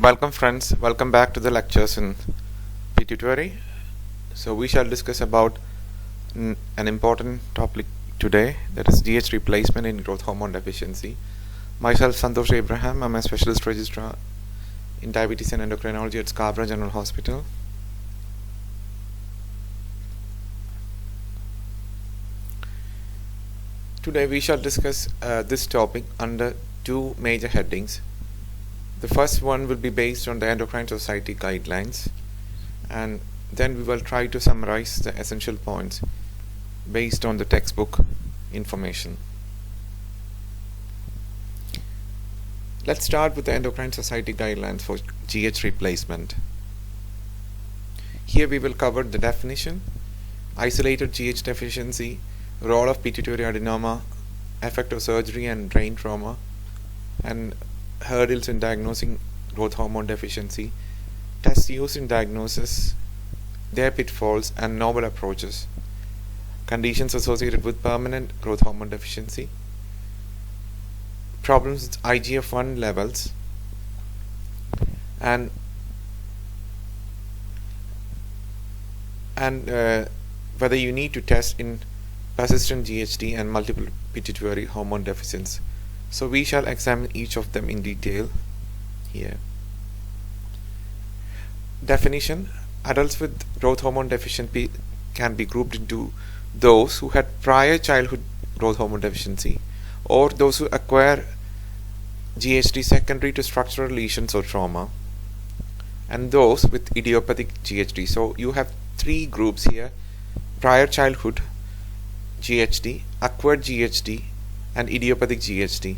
Welcome friends, welcome back to the lectures in Pituitary. So we shall discuss about an important topic today, that is GH replacement in growth hormone deficiency. Myself Santosh Abraham, I'm a specialist registrar in diabetes and endocrinology at Scarborough General Hospital. Today we shall discuss this topic under two major headings. The first one will be based on the Endocrine Society guidelines, and then we will try to summarize the essential points based on the textbook information. Let's start with the Endocrine Society guidelines for GH replacement. Here we will cover the definition, isolated GH deficiency, role of pituitary adenoma, effect of surgery and brain trauma, and hurdles in diagnosing growth hormone deficiency, tests used in diagnosis, their pitfalls and novel approaches, conditions associated with permanent growth hormone deficiency, problems with IGF-1 levels, and whether you need to test in persistent GHD and multiple pituitary hormone deficiency. So we shall examine each of them in detail here. Definition: adults with growth hormone deficiency can be grouped into those who had prior childhood growth hormone deficiency, or those who acquire GHD secondary to structural lesions or trauma, and those with idiopathic GHD. So you have three groups here: prior childhood GHD, acquired GHD, and idiopathic GHD.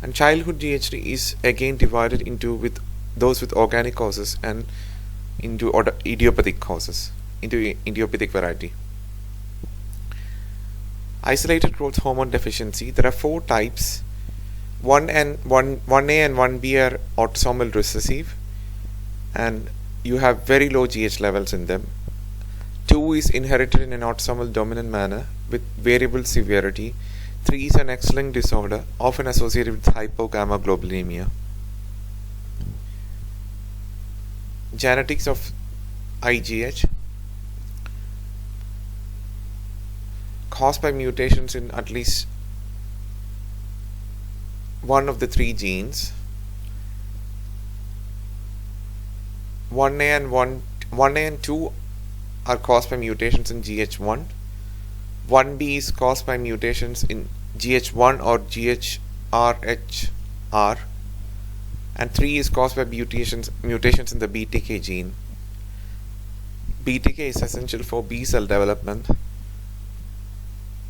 And childhood GHD is again divided into with those with organic causes and into idiopathic causes, into idiopathic variety. Isolated growth hormone deficiency, there are four types. 1A and 1B are autosomal recessive, and you have very low GH levels in them. 2 is inherited in an autosomal dominant manner with variable severity. 3 is an X-linked disorder, often associated with hypogammaglobulinemia. Genetics of IGH, caused by mutations in at least one of the three genes. 1A and 2 are caused by mutations in GH1. 1B is caused by mutations in GH1 or GHRH Arg, and 3 is caused by mutations in the BTK gene. BTK is essential for B cell development.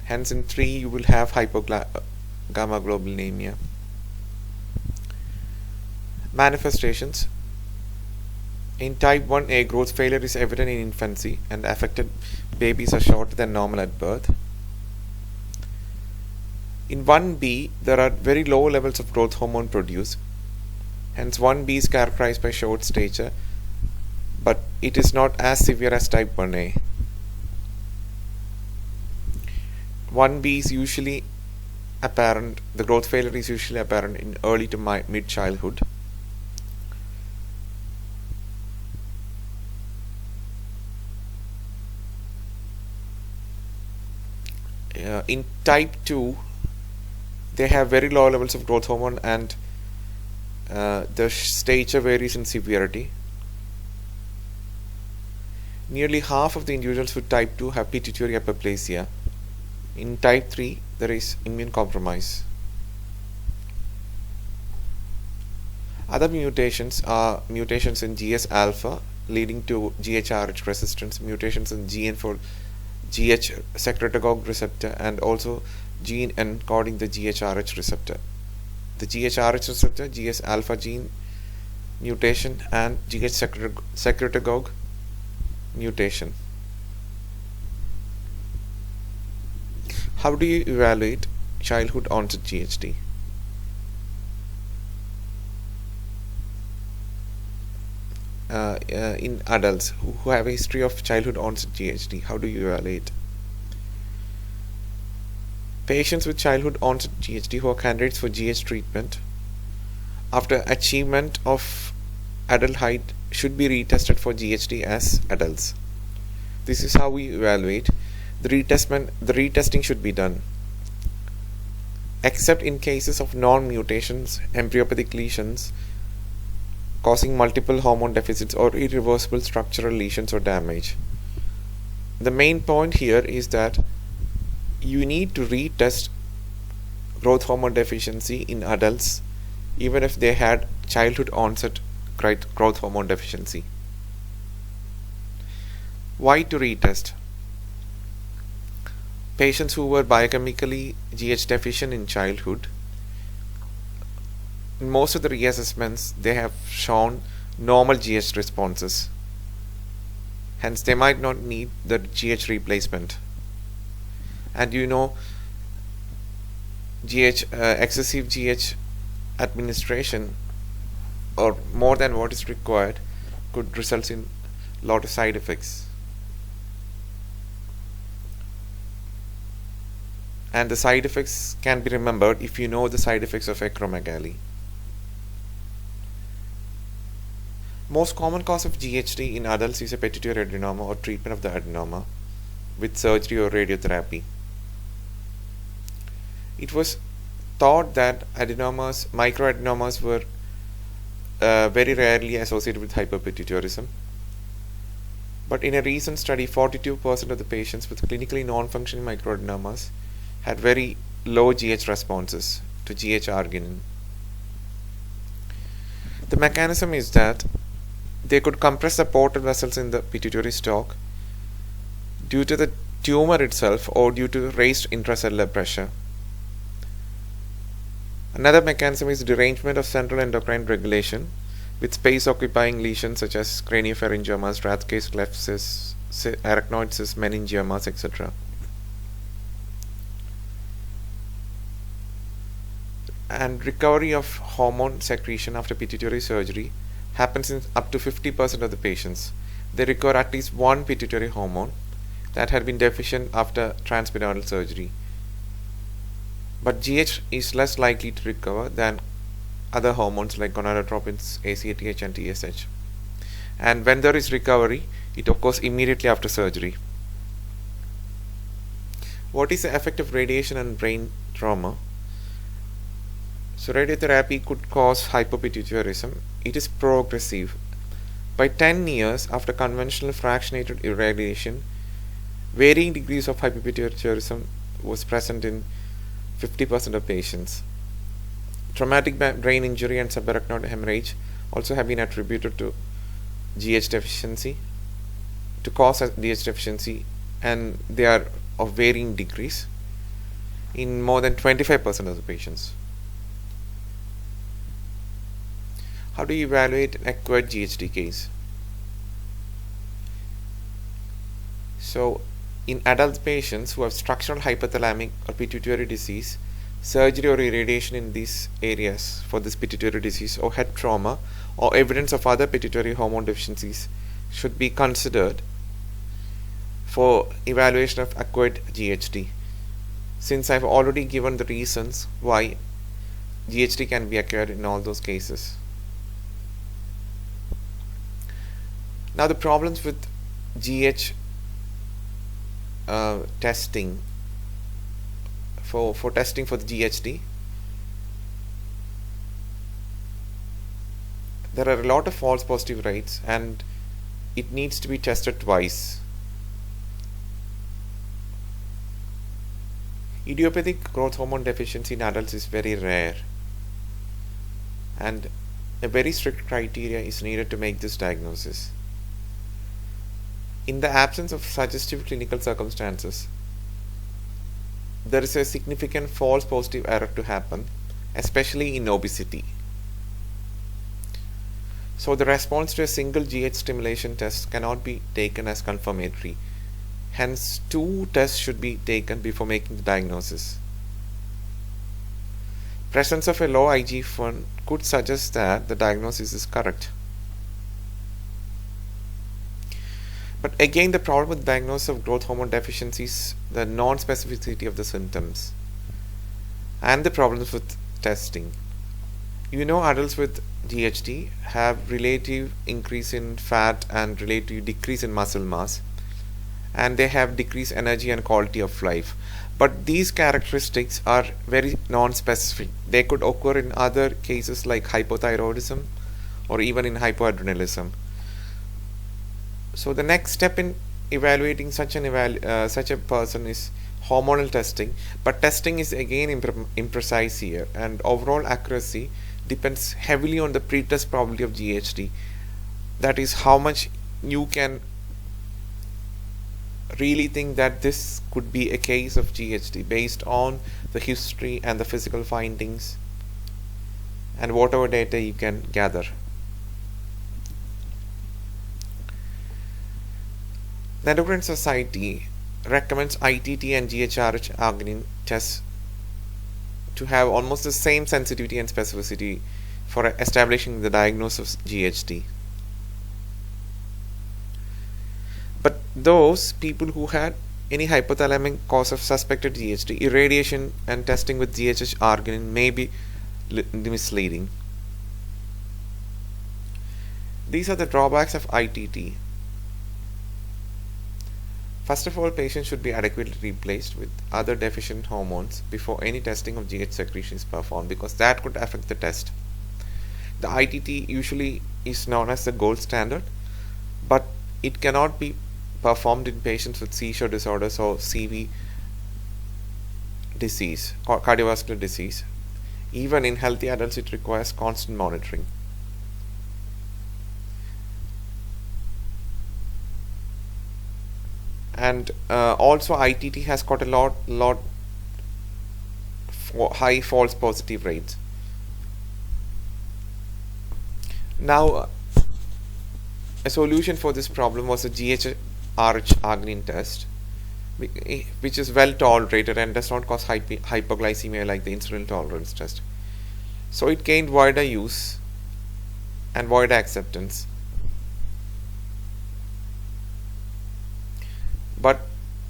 Hence in 3 you will have hypogammaglobulinemia. Manifestations: in type 1A, growth failure is evident in infancy, and affected babies are shorter than normal at birth. In 1B, there are very low levels of growth hormone produced. Hence 1B is characterized by short stature, but it is not as severe as type 1A. 1B is usually apparent, the growth failure is usually apparent in early to mid-childhood. In type 2, they have very low levels of growth hormone, and the stature varies in severity. Nearly half of the individuals with type 2 have pituitary hyperplasia. In type 3, there is immune compromise. Other mutations are mutations in GS alpha leading to GHRH resistance, mutations in gene for GH receptor, and also gene encoding the GHRH receptor. The GHRH receptor, GS alpha gene mutation, and GH secretagogue mutation. How do you evaluate childhood onset GHD? In adults who have a history of childhood onset GHD, how do you evaluate? Patients with childhood onset GHD who are candidates for GH treatment after achievement of adult height should be retested for GHD as adults. This is how we evaluate. The retesting should be done. Except in cases of non-mutations, embryopathic lesions causing multiple hormone deficits or irreversible structural lesions or damage. The main point here is that you need to retest growth hormone deficiency in adults even if they had childhood onset growth hormone deficiency. Why to retest? Patients who were biochemically GH deficient in childhood, in most of the reassessments they have shown normal GH responses. Hence they might not need the GH replacement. And excessive GH administration or more than what is required could result in a lot of side effects. And the side effects can be remembered if you know the side effects of acromegaly. Most common cause of GHD in adults is a pituitary adenoma or treatment of the adenoma with surgery or radiotherapy. It was thought that microadenomas were very rarely associated with hypopituitarism. But in a recent study, 42% of the patients with clinically non-functioning microadenomas had very low GH responses to GH arginine. The mechanism is that they could compress the portal vessels in the pituitary stalk due to the tumor itself or due to raised intracellular pressure. Another mechanism is derangement of central endocrine regulation with space-occupying lesions such as craniopharyngiomas, Rathke's cleft cysts, arachnoid cysts, meningiomas, etc. And recovery of hormone secretion after pituitary surgery happens in up to 50% of the patients. They recover at least one pituitary hormone that had been deficient after transperineal surgery. But GH is less likely to recover than other hormones like gonadotropins, ACTH and TSH. And when there is recovery, it occurs immediately after surgery. What is the effect of radiation and brain trauma? So radiotherapy could cause hypopituitarism. It is progressive. By 10 years after conventional fractionated irradiation, varying degrees of hypopituitarism was present in 50% of patients. Traumatic brain injury and subarachnoid hemorrhage also have been attributed to GH deficiency, to cause GH deficiency, and they are of varying degrees in more than 25% of the patients. How do you evaluate an acquired GHD case? So, in adult patients who have structural hypothalamic or pituitary disease, surgery or irradiation in these areas for this pituitary disease or head trauma or evidence of other pituitary hormone deficiencies should be considered for evaluation of acquired GHD. Since I've already given the reasons why GHD can be acquired in all those cases. Now the problems with GH testing for testing for the GHD, there are a lot of false positive rates and it needs to be tested twice. Idiopathic growth hormone deficiency in adults is very rare and a very strict criteria is needed to make this diagnosis. In the absence of suggestive clinical circumstances, there is a significant false positive error to happen, especially in obesity. So the response to a single GH stimulation test cannot be taken as confirmatory. Hence, 2 tests should be taken before making the diagnosis. Presence of a low IGF-1 could suggest that the diagnosis is correct. But again, the problem with diagnosis of growth hormone deficiency is the non-specificity of the symptoms and the problems with testing. Adults with GHD have relative increase in fat and relative decrease in muscle mass, and they have decreased energy and quality of life. But these characteristics are very non-specific. They could occur in other cases like hypothyroidism or even in hypoadrenalism. So the next step in evaluating such a person is hormonal testing, but testing is again imprecise here, and overall accuracy depends heavily on the pretest probability of GHD. That is, how much you can really think that this could be a case of GHD based on the history and the physical findings and whatever data you can gather. The Endocrine Society recommends ITT and GHRH Arg tests to have almost the same sensitivity and specificity for establishing the diagnosis of GHD. But those people who had any hypothalamic cause of suspected GHD, irradiation and testing with GHH arginine may be misleading. These are the drawbacks of ITT. First of all, patients should be adequately replaced with other deficient hormones before any testing of GH secretion is performed, because that could affect the test. The ITT usually is known as the gold standard, but it cannot be performed in patients with seizure disorders or CV disease, cardiovascular disease. Even in healthy adults, it requires constant monitoring. And also ITT has got a lot high false positive rates. Now, a solution for this problem was a GH Arg test, which is well tolerated and does not cause hypoglycemia like the insulin tolerance test. So it gained wider use and wider acceptance. But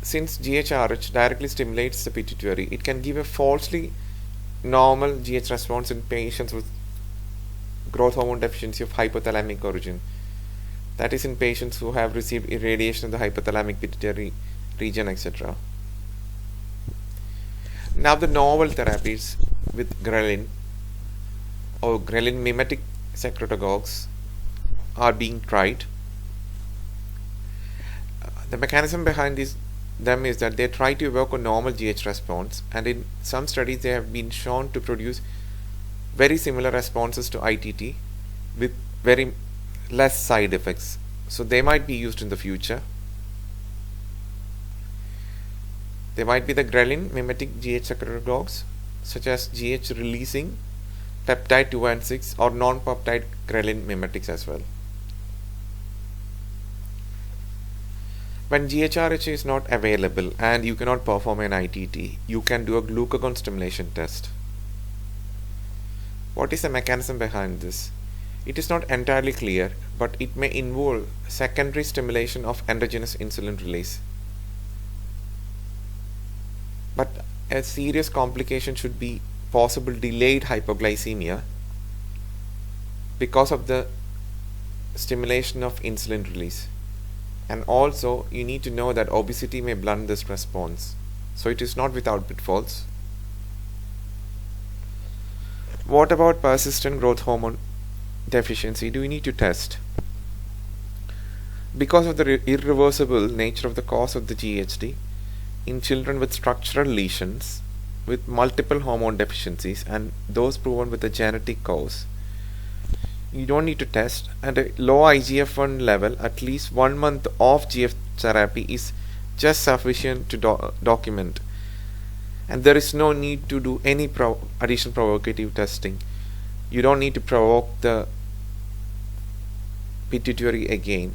since GHRH directly stimulates the pituitary, it can give a falsely normal GH response in patients with growth hormone deficiency of hypothalamic origin. That is, in patients who have received irradiation of the hypothalamic pituitary region, etc. Now the novel therapies with ghrelin or ghrelin mimetic secretagogues are being tried. The mechanism behind them is that they try to evoke a normal GH response, and in some studies they have been shown to produce very similar responses to ITT with very less side effects. So they might be used in the future. They might be the ghrelin mimetic GH secretagogues, such as GH releasing peptide 2 and 6 or non-peptide ghrelin mimetics as well. When GHRH is not available and you cannot perform an ITT, you can do a glucagon stimulation test. What is the mechanism behind this? It is not entirely clear, but it may involve secondary stimulation of endogenous insulin release. But a serious complication should be possible delayed hypoglycemia because of the stimulation of insulin release. And also, you need to know that obesity may blunt this response. So it is not without pitfalls. What about persistent growth hormone deficiency? Do we need to test? Because of the irreversible nature of the cause of the GHD, in children with structural lesions with multiple hormone deficiencies and those proven with a genetic cause, you don't need to test, and a low IGF-1 level at least 1 month of GF therapy is just sufficient to document, and there is no need to do any additional provocative testing. You don't need to provoke the pituitary again,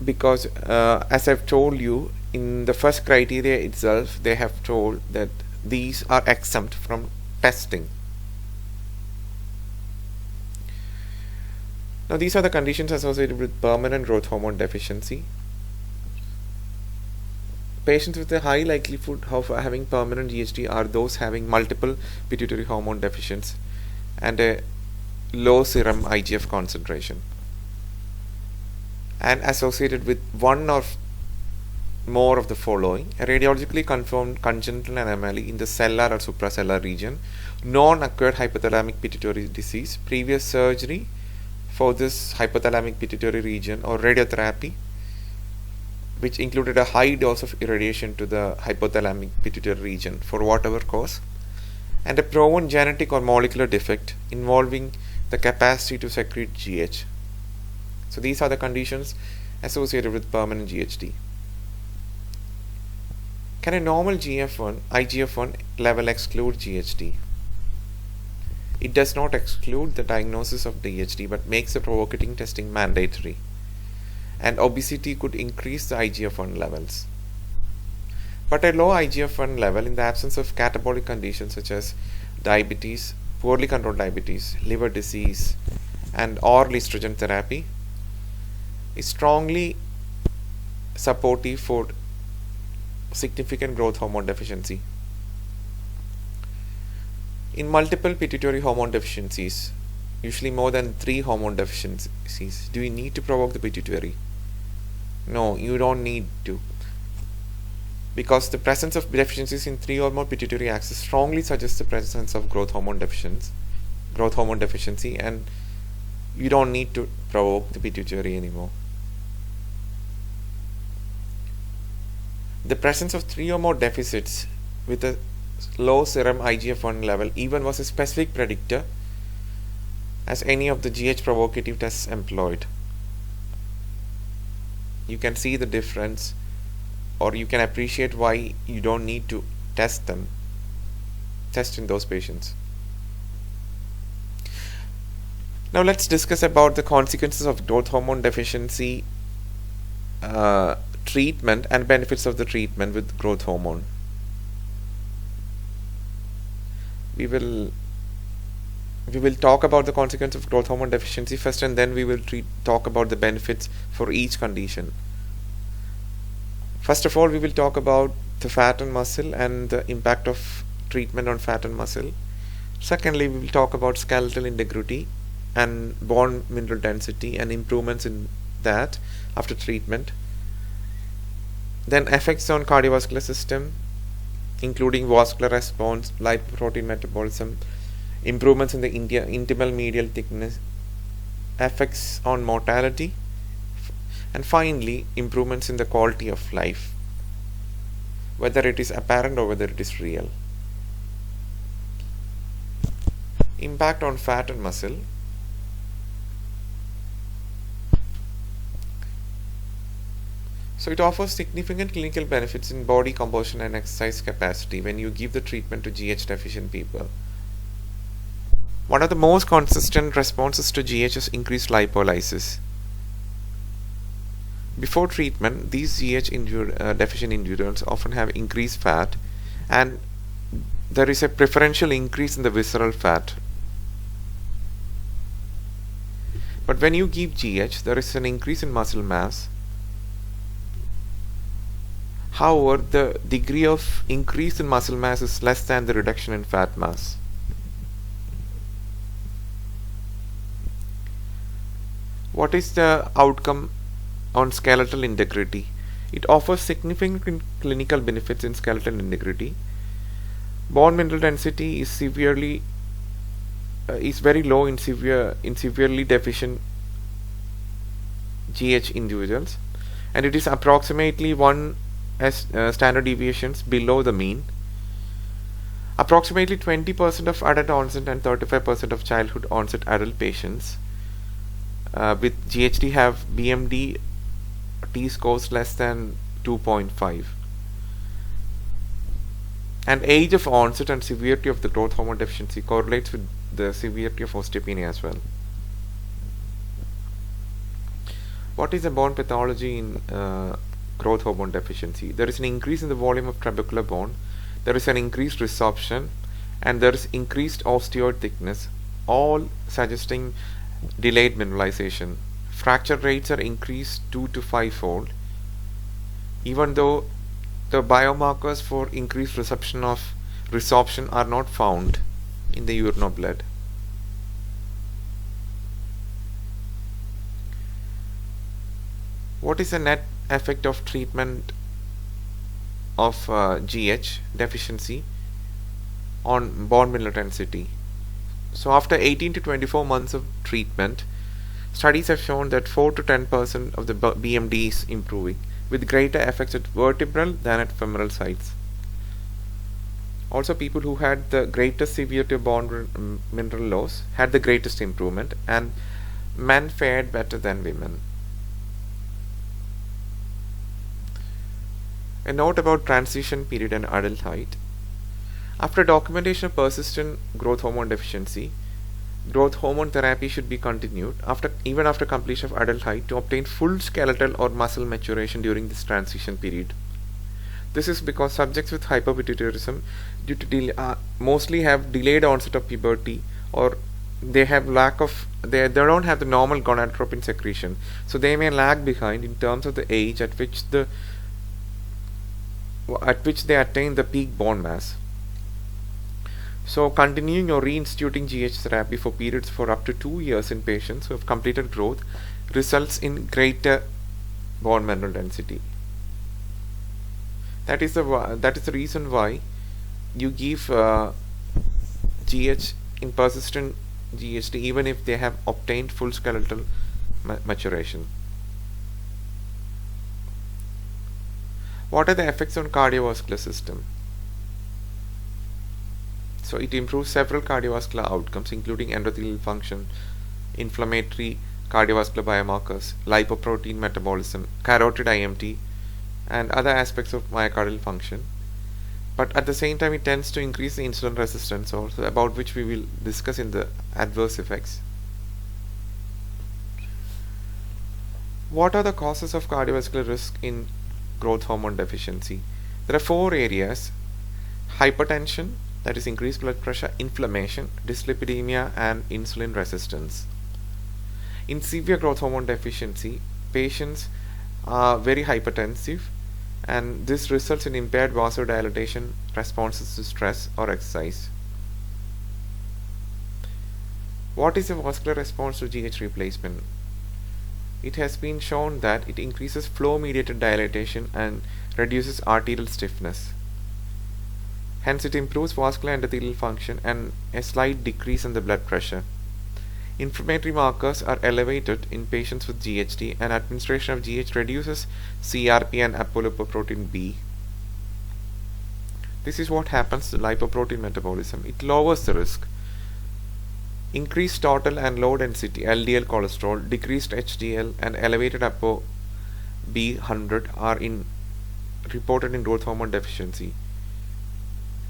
because as I've told you, in the first criteria itself they have told that these are exempt from testing. Now these are the conditions associated with permanent growth hormone deficiency. Patients with a high likelihood of having permanent GHD are those having multiple pituitary hormone deficiencies and a low serum IGF concentration, and associated with one or more of the following: a radiologically confirmed congenital anomaly in the cellular or supracellular region, non-acquired hypothalamic pituitary disease, previous surgery for this hypothalamic pituitary region, or radiotherapy which included a high dose of irradiation to the hypothalamic pituitary region for whatever cause, and a proven genetic or molecular defect involving the capacity to secrete GH. So these are the conditions associated with permanent GHD. Can a normal IGF-1 level exclude GHD? It does not exclude the diagnosis of GHD but makes the provocative testing mandatory. And obesity could increase the IGF-1 levels. But a low IGF-1 level in the absence of catabolic conditions such as diabetes, poorly controlled diabetes, liver disease, and oral estrogen therapy is strongly supportive for significant growth hormone deficiency. In multiple pituitary hormone deficiencies, usually more than 3 hormone deficiencies, do you need to provoke the pituitary? No, you don't need to, because the presence of deficiencies in 3 or more pituitary axis strongly suggests the presence of growth hormone deficiency, and you don't need to provoke the pituitary anymore. The presence of 3 or more deficits with a low serum IGF-1 level even was a specific predictor as any of the GH provocative tests employed. You can see the difference, or you can appreciate why you don't need to test in those patients. Now let's discuss about the consequences of growth hormone deficiency treatment and benefits of the treatment with growth hormone. We will talk about the consequence of growth hormone deficiency first, and then we will talk about the benefits for each condition. First of all, we will talk about the fat and muscle and the impact of treatment on fat and muscle. Secondly, we will talk about skeletal integrity and bone mineral density and improvements in that after treatment. Then effects on cardiovascular system, including vascular response, lipoprotein metabolism, improvements in the intimal medial thickness, effects on mortality, and finally improvements in the quality of life, whether it is apparent or whether it is real. Impact on fat and muscle. So it offers significant clinical benefits in body composition and exercise capacity when you give the treatment to GH deficient people. One of the most consistent responses to GH is increased lipolysis. Before treatment, these GH deficient individuals often have increased fat, and there is a preferential increase in the visceral fat. But when you give GH, there is an increase in muscle mass. However, the degree of increase in muscle mass is less than the reduction in fat mass. What is the outcome on skeletal integrity? It offers significant clinical benefits in skeletal integrity. Bone mineral density is very low in severely deficient GH individuals, and it is approximately 1 standard deviations below the mean. Approximately 20% of adult onset and 35% of childhood onset adult patients with GHD have BMD T-scores less than 2.5. And age of onset and severity of the growth hormone deficiency correlates with the severity of osteopenia as well. What is the bone pathology in growth hormone deficiency? There is an increase in the volume of trabecular bone, there is an increased resorption, and there is increased osteoid thickness, all suggesting delayed mineralization. Fracture rates are increased 2 to 5-fold, even though the biomarkers for increased resorption are not found in the urine or blood. What is the net effect of treatment of GH deficiency on bone mineral density? So after 18 to 24 months of treatment, studies have shown that 4 to 10% of the BMD is improving, with greater effects at vertebral than at femoral sites. Also, people who had the greatest severity of bone mineral loss had the greatest improvement, and men fared better than women. A note about transition period and adulthood. After documentation of persistent growth hormone deficiency, growth hormone therapy should be continued even after completion of adulthood to obtain full skeletal or muscle maturation during this transition period. This is because subjects with hypopituitarism mostly have delayed onset of puberty, or they have they don't have the normal gonadotropin secretion, so they may lag behind in terms of the age at which they attain the peak bone mass. So continuing or reinstituting GH therapy for periods for up to 2 years in patients who have completed growth results in greater bone mineral density. That is the reason why you give GH in persistent GHD even if they have obtained full skeletal maturation. What are the effects on cardiovascular system? So it improves several cardiovascular outcomes, including endothelial function, inflammatory cardiovascular biomarkers, lipoprotein metabolism, carotid IMT, and other aspects of myocardial function. But at the same time, it tends to increase the insulin resistance also, about which we will discuss in the adverse effects. What are the causes of cardiovascular risk in growth hormone deficiency? There are 4 areas: hypertension, that is increased blood pressure, inflammation, dyslipidemia, and insulin resistance. In severe growth hormone deficiency, patients are very hypertensive, and this results in impaired vasodilatation, responses to stress or exercise. What is the vascular response to GH replacement? It has been shown that it increases flow-mediated dilatation and reduces arterial stiffness. Hence, it improves vascular endothelial function and a slight decrease in the blood pressure. Inflammatory markers are elevated in patients with GHD, and administration of GH reduces CRP and apolipoprotein B. This is what happens to lipoprotein metabolism. It lowers the risk. Increased total and low density LDL cholesterol, decreased HDL, and elevated ApoB100 are reported in growth hormone deficiency.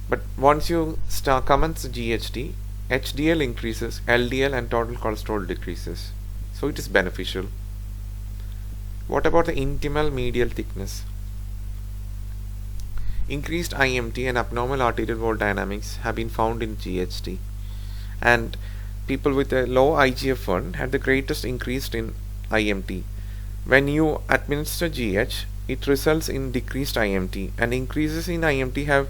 But once you commence GHD, HDL increases, LDL and total cholesterol decreases. So it is beneficial. What about the intimal medial thickness? Increased IMT and abnormal arterial wall dynamics have been found in GHD, and people with a low IGF-1 had the greatest increase in IMT. When you administer GH, it results in decreased IMT, and increases in IMT have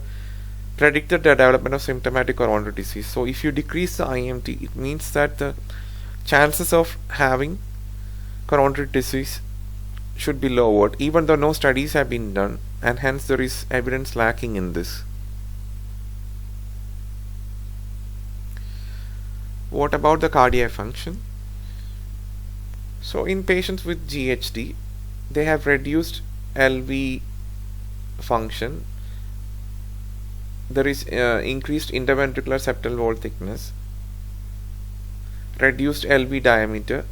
predicted the development of symptomatic coronary disease. So if you decrease the IMT, it means that the chances of having coronary disease should be lowered, even though no studies have been done, and hence there is evidence lacking in this. What about the cardiac function? So in patients with GHD, they have reduced LV function. There is increased interventricular septal wall thickness, reduced interventricular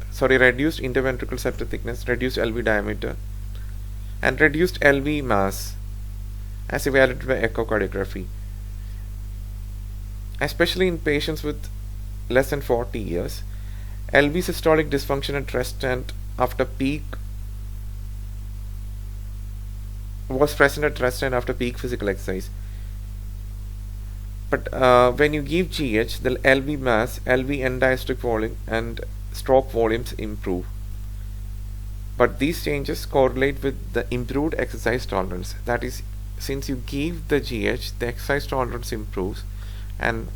septal thickness, reduced LV diameter, and reduced LV mass as evaluated by echocardiography. Especially in patients with less than 40 years, LV systolic dysfunction at rest and after peak was present at rest and after peak physical exercise. But when you give GH, the LV mass, LV end diastolic volume, and stroke volumes improve. But these changes correlate with the improved exercise tolerance. That is, since you give the GH, the exercise tolerance improves, and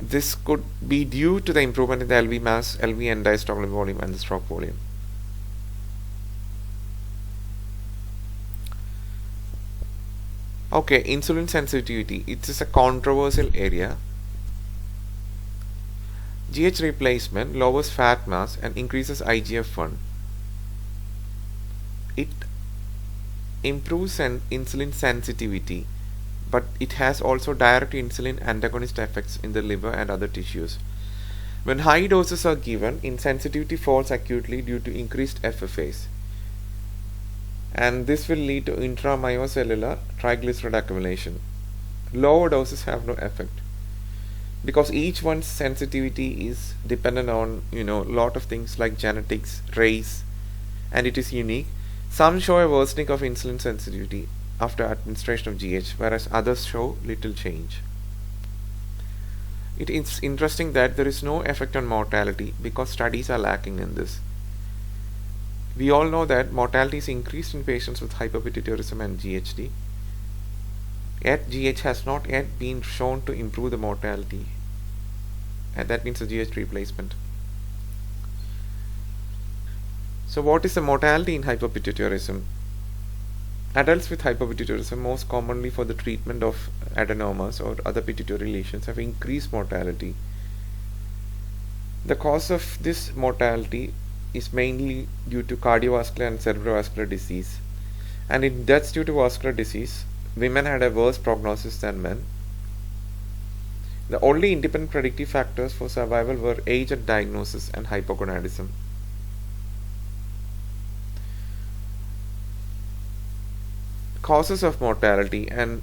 this could be due to the improvement in the LV mass, LV end diastolic volume, and the stroke volume. Okay, insulin sensitivity. It is a controversial area. GH replacement lowers fat mass and increases IGF-1. It improves insulin sensitivity, but it has also direct insulin antagonist effects in the liver and other tissues. When high doses are given, insensitivity falls acutely due to increased FFAs, and this will lead to intramyocellular triglyceride accumulation. Lower doses have no effect because each one's sensitivity is dependent on lot of things like genetics, race, and it is unique. Some show a worsening of insulin sensitivity after administration of GH, whereas others show little change. It is interesting that there is no effect on mortality because studies are lacking in this. We all know that mortality is increased in patients with hypopituitarism and GHD, yet GH has not yet been shown to improve the mortality, and that means the GH replacement. So what is the mortality in hypopituitarism? Adults with hypopituitarism, most commonly for the treatment of adenomas or other pituitary lesions, have increased mortality. The cause of this mortality is mainly due to cardiovascular and cerebrovascular disease, and in deaths due to vascular disease, women had a worse prognosis than men. The only independent predictive factors for survival were age at diagnosis and hypogonadism. Causes of mortality and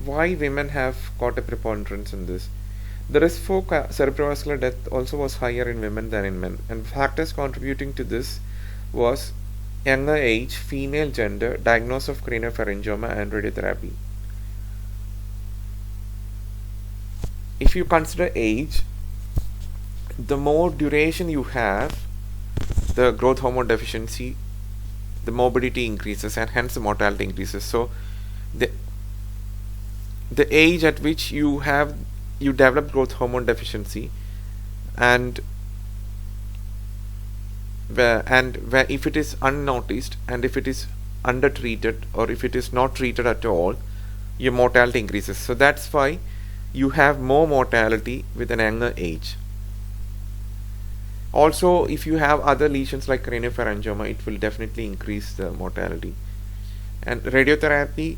why women have got a preponderance in this. The risk for cerebrovascular death also was higher in women than in men, and factors contributing to this was younger age, female gender, diagnosis of craniopharyngioma, and radiotherapy. If you consider age, the more duration you have the growth hormone deficiency, the morbidity increases and hence the mortality increases. So the age at which you develop growth hormone deficiency and where if it is unnoticed and if it is undertreated or if it is not treated at all, your mortality increases. So that's why you have more mortality with an younger age. Also, if you have other lesions like craniopharyngioma, it will definitely increase the mortality. And radiotherapy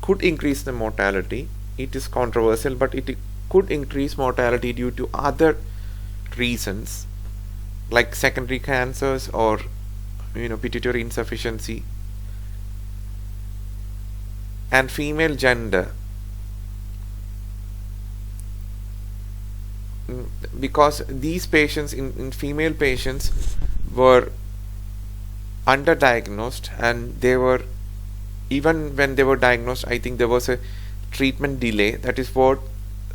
could increase the mortality. It is controversial, but it could increase mortality due to other reasons like secondary cancers or pituitary insufficiency and female gender, because these patients in female patients were underdiagnosed, and they were, even when they were diagnosed, I think there was a treatment delay. That is what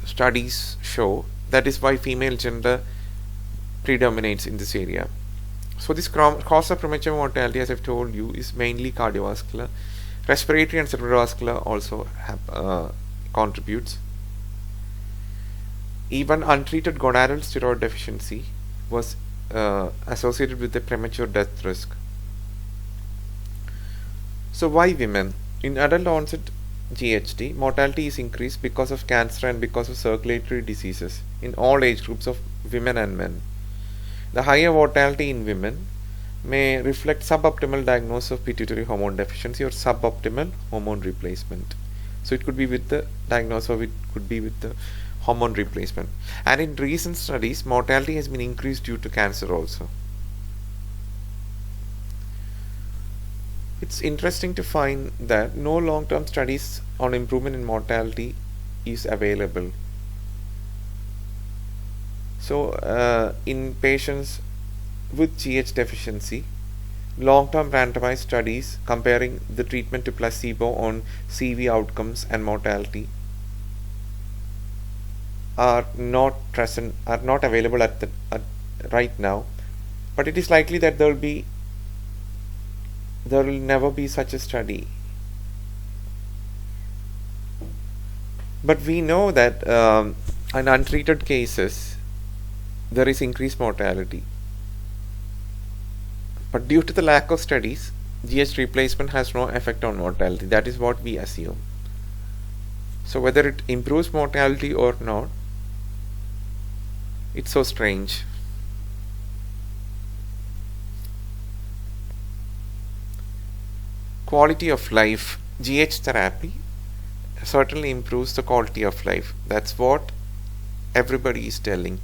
studies show. That is why female gender predominates in this area. So this cause of premature mortality, as I've told you, is mainly cardiovascular. Respiratory and cerebrovascular also contributes. Even untreated gonadal steroid deficiency was associated with a premature death risk. So why women? In adult onset GHD, mortality is increased because of cancer and because of circulatory diseases in all age groups of women and men. The higher mortality in women may reflect suboptimal diagnosis of pituitary hormone deficiency or suboptimal hormone replacement. So it could be with the diagnosis or it could be with the hormone replacement. And in recent studies, mortality has been increased due to cancer also. It's interesting to find that no long-term studies on improvement in mortality is available. So in patients with GH deficiency, long-term randomized studies comparing the treatment to placebo on CV outcomes and mortality are not available at right now, but it is likely that there will never be such a study. But we know that in untreated cases there is increased mortality, but due to the lack of studies, GH replacement has no effect on mortality. That is what we assume. So whether it improves mortality or not, it's so strange. Quality of life. GH therapy certainly improves the quality of life. That's what everybody is telling.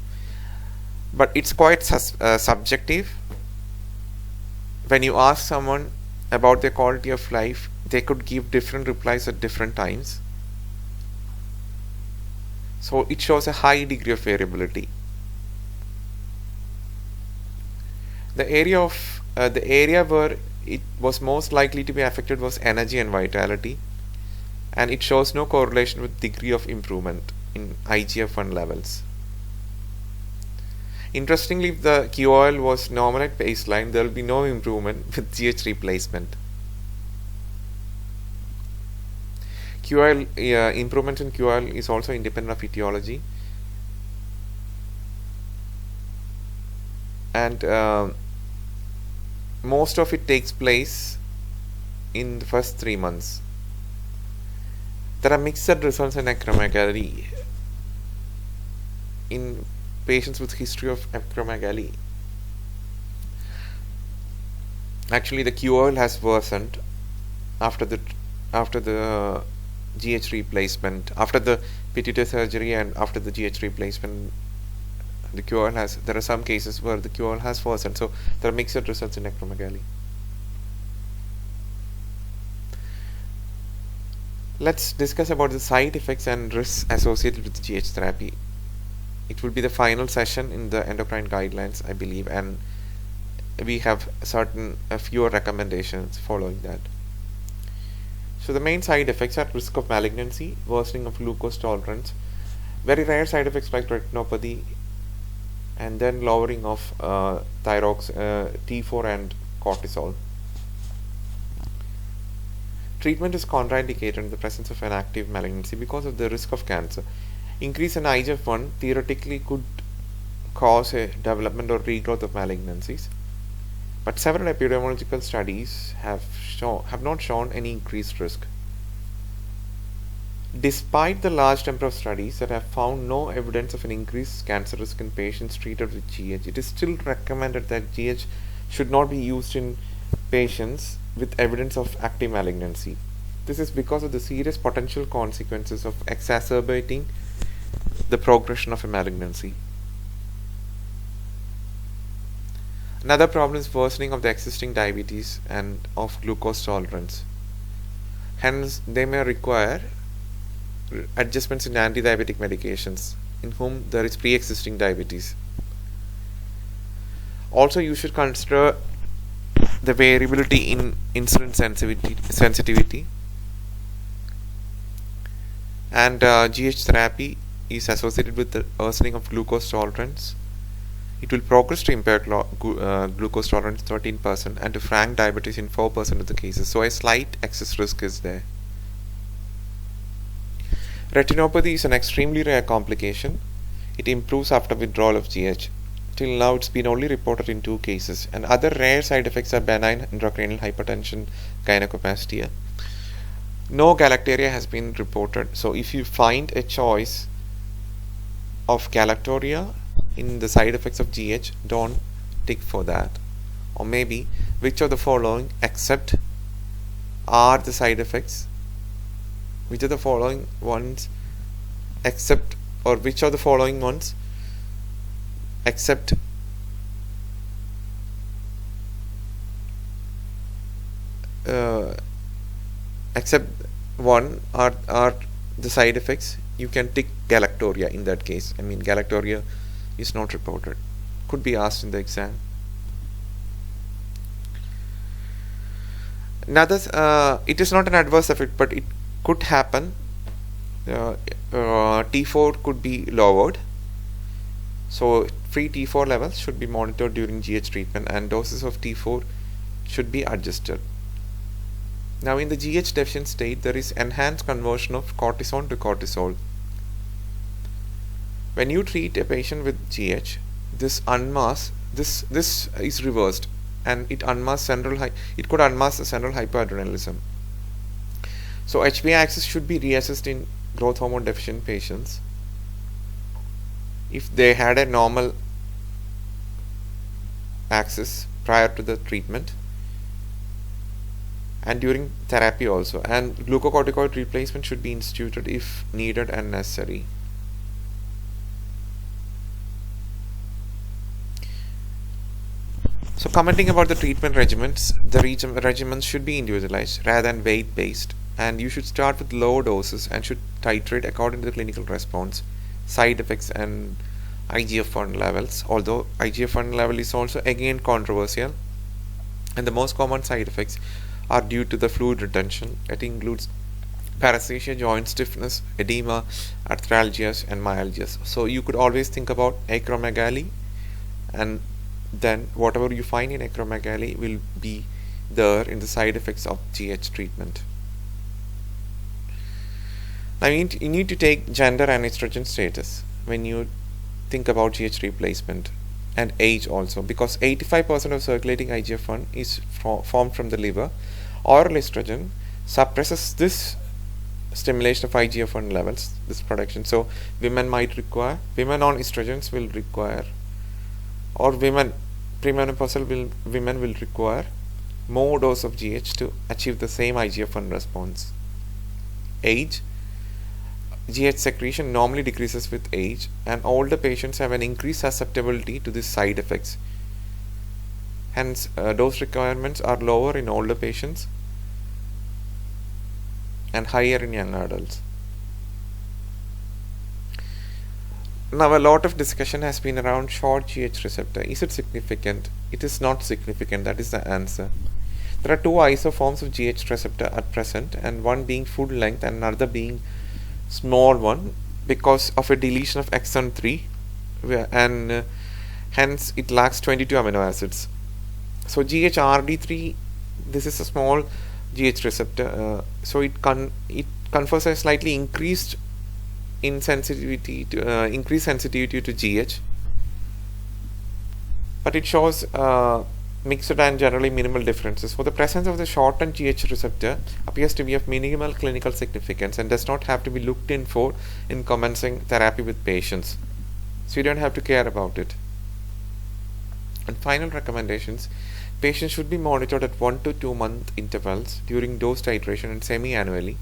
But it's quite subjective. When you ask someone about their quality of life, they could give different replies at different times. So it shows a high degree of variability. The area where it was most likely to be affected was energy and vitality, and it shows no correlation with degree of improvement in IGF-1 levels. Interestingly, if the QOL was normal at baseline, there will be no improvement with GH replacement. QOL improvement in QOL is also independent of etiology, and most of it takes place in the first 3 months. There are mixed results in acromegaly in patients with history of acromegaly. Actually, the QOL has worsened after the GH replacement, after the pituitary surgery and after the GH replacement. The QOL has, there are some cases where the QOL has worsened, so there are mixed results in acromegaly. Let's discuss about the side effects and risks associated with GH therapy. It will be the final session in the endocrine guidelines, I believe, and we have a few recommendations following that. So the main side effects are risk of malignancy, worsening of glucose tolerance, very rare side effects like retinopathy, and then lowering of T4 and cortisol. Treatment is contraindicated in the presence of an active malignancy because of the risk of cancer. Increase in IGF-1 theoretically could cause a development or regrowth of malignancies, but several epidemiological studies have not shown any increased risk. Despite the large number of studies that have found no evidence of an increased cancer risk in patients treated with GH, it is still recommended that GH should not be used in patients with evidence of active malignancy. This is because of the serious potential consequences of exacerbating the progression of a malignancy. Another problem is worsening of the existing diabetes and of glucose tolerance. Hence, they may require adjustments in anti-diabetic medications in whom there is pre-existing diabetes. Also, you should consider the variability in insulin sensitivity, and GH therapy is associated with the worsening of glucose tolerance. It will progress to impaired glucose tolerance 13% and to frank diabetes in 4% of the cases, so a slight excess risk is there. Retinopathy is an extremely rare complication. It improves after withdrawal of GH. Till now, it's been only reported in 2 cases, and other rare side effects are benign intracranial hypertension, gynecomastia. No galactaria has been reported, so if you find a choice of galactoria in the side effects of GH, don't tick for that. Or maybe which of the following except are the side effects, which are the following ones except, or which are the following ones except except one are the side effects. You can tick galactoria in that case. I mean, galactoria is not reported. Could be asked in the exam. Another, it is not an adverse effect, but it could happen. T4 could be lowered, so free T4 levels should be monitored during GH treatment, and doses of T4 should be adjusted. Now, in the GH deficient state, there is enhanced conversion of cortisone to cortisol. When you treat a patient with GH, this is reversed. and it could unmask the central hypoadrenalism. So HbA axis should be reassessed in growth hormone deficient patients if they had a normal axis prior to the treatment and during therapy also, and glucocorticoid replacement should be instituted if needed and necessary. So commenting about the treatment regimens, the regimens should be individualized rather than weight based, and you should start with low doses and should titrate according to the clinical response, side effects and IGF-1 levels, although IGF-1 level is also again controversial, and the most common side effects are due to the fluid retention. It includes paresthesia, joint stiffness, edema, arthralgias and myalgias. So you could always think about acromegaly, and then whatever you find in acromegaly will be there in the side effects of GH treatment. Now you need to take gender and estrogen status when you think about GH replacement, and age also, because 85% of circulating IGF-1 is formed from the liver. Oral estrogen suppresses this stimulation of IGF-1 levels, this production. So women on estrogens will require, or premenopausal women will require more dose of GH to achieve the same IGF-1 response. Age, GH secretion normally decreases with age, and older patients have an increased susceptibility to these side effects. Hence, dose requirements are lower in older patients and higher in young adults. Now, a lot of discussion has been around short GH receptor. Is it significant? It is not significant. That is the answer. There are two isoforms of GH receptor at present, and one being full length and another being small one, because of a deletion of exon 3, and hence it lacks 22 amino acids. So GHRD3, this is a small GH receptor, so it confers a slightly increased sensitivity to GH, but it shows mixed and generally minimal differences. For the presence of the shortened GH receptor appears to be of minimal clinical significance and does not have to be looked in for in commencing therapy with patients. So you don't have to care about it. And final recommendations: patients should be monitored at 1 to 2 month intervals during dose titration and semi-annually,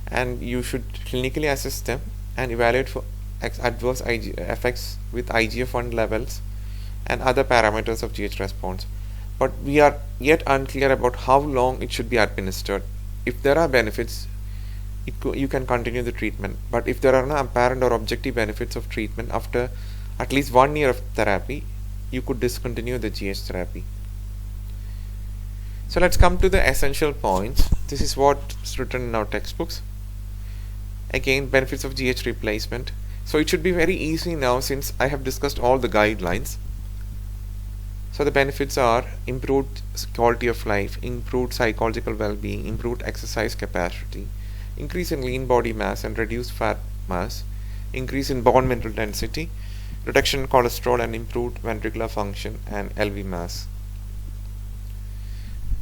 and you should clinically assess them and evaluate for adverse effects with IGF-1 levels and other parameters of GH response. But we are yet unclear about how long it should be administered. If there are benefits, you can continue the treatment, but if there are no apparent or objective benefits of treatment after at least 1 year of therapy, you could discontinue the GH therapy. So let's come to the essential points. This is what's written in our textbooks. Again, benefits of GH replacement. So it should be very easy now, since I have discussed all the guidelines. So the benefits are improved quality of life, improved psychological well-being, improved exercise capacity, increase in lean body mass and reduced fat mass, increase in bone mineral density, reduction in cholesterol, and improved ventricular function and LV mass.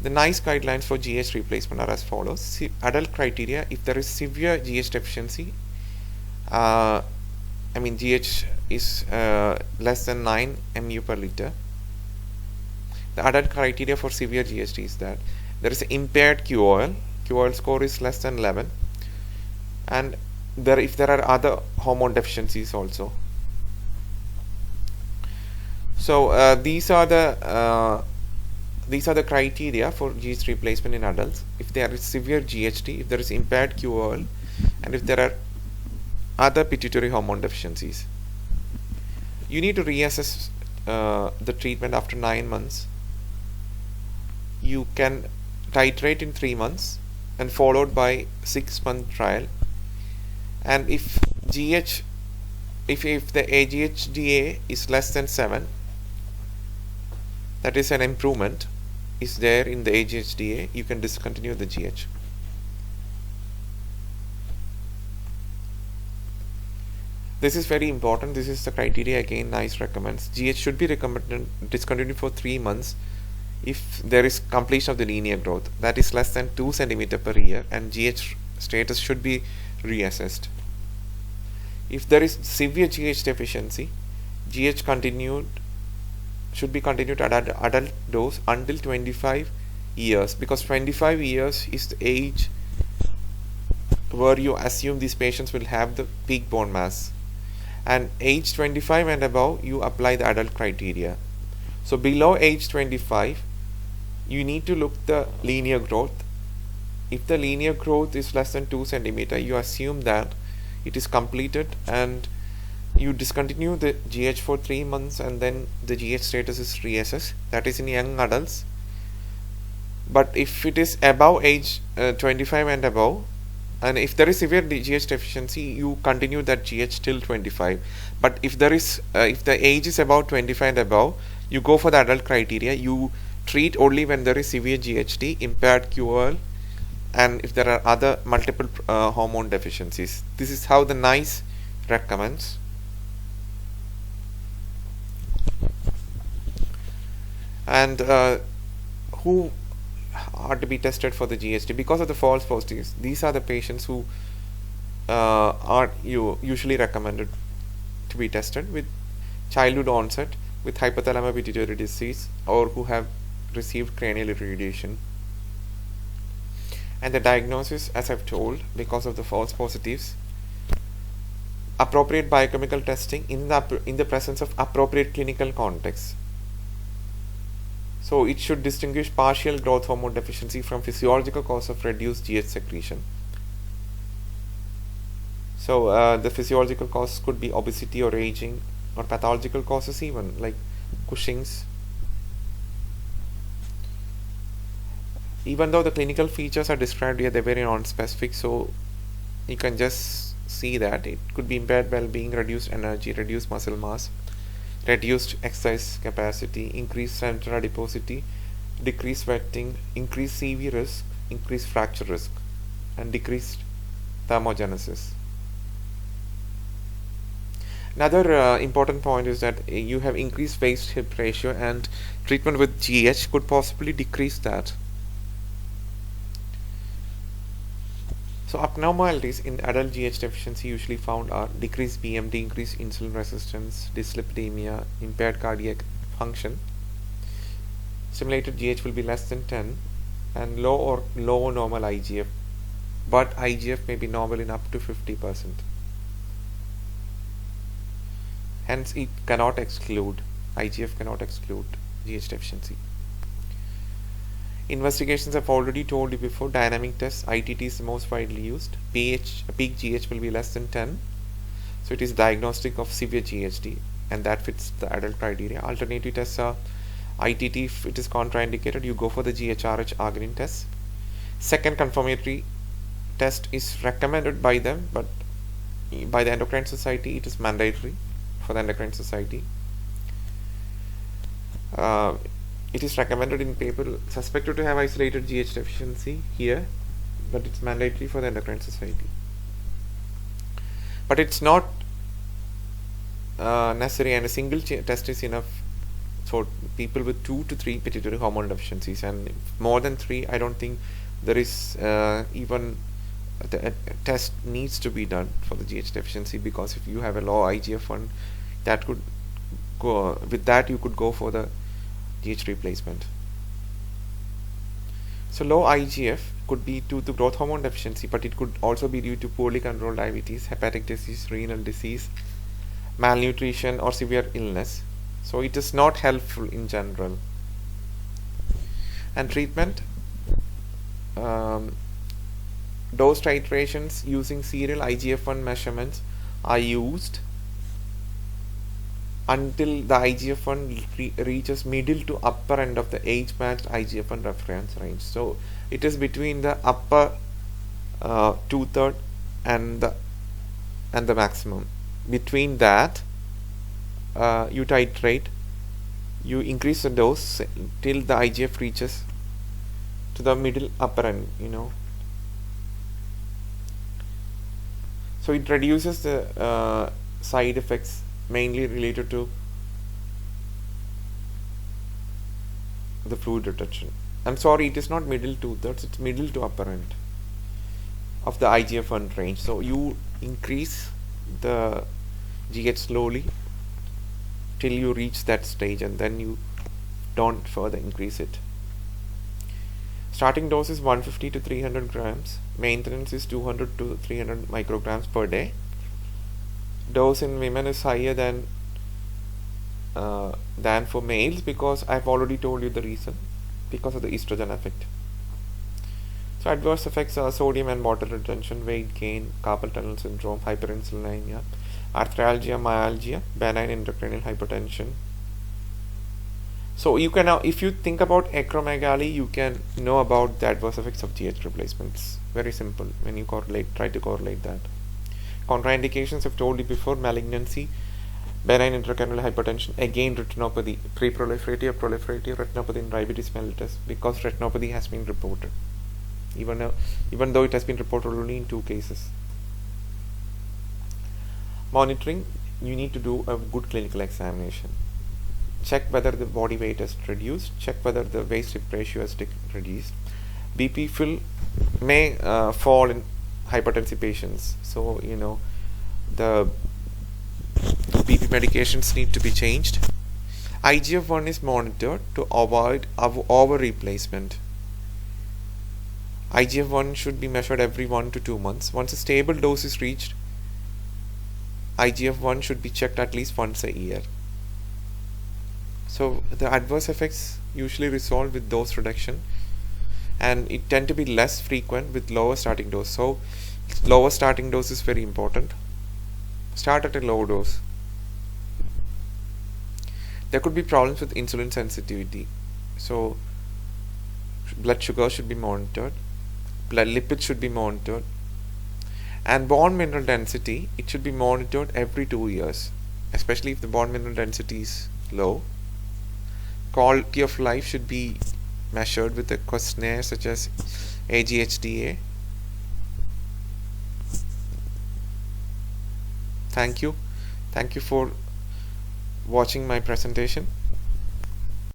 The NICE guidelines for GH replacement are as follows. Adult criteria: if there is severe GH deficiency, GH is less than 9 mU per liter. The adult criteria for severe GHD is that there is impaired QOL score is less than 11, and if there are other hormone deficiencies also. So these are the criteria for GH replacement in adults: if there is severe GHD, if there is impaired QOL, and if there are other pituitary hormone deficiencies. You need to reassess the treatment after 9 months. You can titrate in 3 months and followed by 6-month trial. And if the AGHDA is less than 7, that is an improvement is there in the AGHDA, you can discontinue the GH. This is very important. This is the criteria again NICE recommends. GH should be discontinued for 3 months if there is completion of the linear growth, that is less than 2 cm per year, and GH status should be reassessed. If there is severe GH deficiency, GH should be continued at adult dose until 25 years, because 25 years is the age where you assume these patients will have the peak bone mass, and age 25 and above you apply the adult criteria. So below age 25 you need to look the linear growth. If the linear growth is less than 2 cm, you assume that it is completed and you discontinue the GH for 3 months, and then the GH status is reassessed. That is in young adults. But if it is above age 25 and above, and if there is severe GH deficiency, you continue that GH till 25. But if there is if the age is about 25 and above, you go for the adult criteria. You treat only when there is severe GHD, impaired QOL, and if there are other multiple hormone deficiencies. This is how the NICE recommends. And who are to be tested for the GHD because of the false positives? These are the patients who are usually recommended to be tested with childhood onset, with hypothalamic pituitary disease, or who have received cranial irradiation. And the diagnosis, as I've told, because of the false positives, appropriate biochemical testing in the presence of appropriate clinical context. So it should distinguish partial growth hormone deficiency from physiological cause of reduced GH secretion. So the physiological causes could be obesity or aging, or pathological causes even like Cushing's. Even though the clinical features are described here, they're very non-specific, so you can just see that it could be impaired well-being, reduced energy, reduced muscle mass, reduced exercise capacity, increased central adiposity, decreased sweating, increased CV risk, increased fracture risk, and decreased thermogenesis. Another important point is that you have increased waist-hip ratio, and treatment with GH could possibly decrease that. So abnormalities in adult GH deficiency usually found are decreased BMD, increased insulin resistance, dyslipidemia, impaired cardiac function. Stimulated GH will be less than 10, and low or normal IGF, but IGF may be normal in up to 50%. Hence it cannot exclude, IGF cannot exclude GH deficiency. Investigations I've already told you before. Dynamic tests, ITT is the most widely used. Peak GH will be less than 10, so it is diagnostic of severe GHD, and that fits the adult criteria. Alternative tests are ITT. If it is contraindicated, you go for the GHRH Arg test. Second confirmatory test is recommended by them, but by the Endocrine Society it is mandatory for the Endocrine Society. It is recommended in people suspected to have isolated GH deficiency here, but it's mandatory for the Endocrine Society. But it's not necessary, and a single test is enough for people with 2 to 3 pituitary hormone deficiencies, and more than 3, I don't think there is even a test needs to be done for the GH deficiency, because if you have a low IGF-1, that could go with that you could go for the GH replacement. So low IGF could be due to growth hormone deficiency, but it could also be due to poorly controlled diabetes, hepatic disease, renal disease, malnutrition, or severe illness. So it is not helpful in general. And treatment, dose titrations using serial IGF-1 measurements are used until the IGF-1 reaches middle to upper end of the age-matched IGF-1 reference range. So it is between the upper 2/3 and the maximum. Between that, you titrate, you increase the dose till the IGF reaches to the middle upper end, So it reduces the side effects mainly related to the fluid retention. I'm sorry, it is not middle 2/3, it's middle to upper end of the IGF-1 range. So you increase the GH slowly till you reach that stage, and then you don't further increase it. Starting dose is 150 to 300 grams. Maintenance is 200 to 300 micrograms per day. Dose in women is higher than for males, because I've already told you the reason, because of the estrogen effect. So adverse effects are sodium and water retention, weight gain, carpal tunnel syndrome, hyperinsulinemia, arthralgia, myalgia, benign intracranial hypertension. So you can now, if you think about acromegaly, you can know about the adverse effects of GH replacements. Very simple when you try to correlate that. Contraindications I've told you before: malignancy, benign intracranial hypertension, again retinopathy, pre-proliferative or proliferative retinopathy in diabetes mellitus, because retinopathy has been reported, even though it has been reported only in 2 cases. Monitoring: you need to do a good clinical examination. Check whether the body weight has reduced, check whether the waist hip ratio has reduced. BP fill may fall in hypertensive patients, so the BP medications need to be changed. IGF-1 is monitored to avoid over replacement. IGF-1 should be measured every 1 to 2 months. Once a stable dose is reached, IGF-1 should be checked at least once a year. So the adverse effects usually resolve with dose reduction, and it tend to be less frequent with lower starting dose. So lower starting dose is very important. Start at a low dose. There could be problems with insulin sensitivity, so blood sugar should be monitored, blood lipids should be monitored, and bone mineral density, it should be monitored every 2 years, especially if the bone mineral density is low. Quality of life should be measured with a questionnaire such as AGHDA. Thank you for watching my presentation.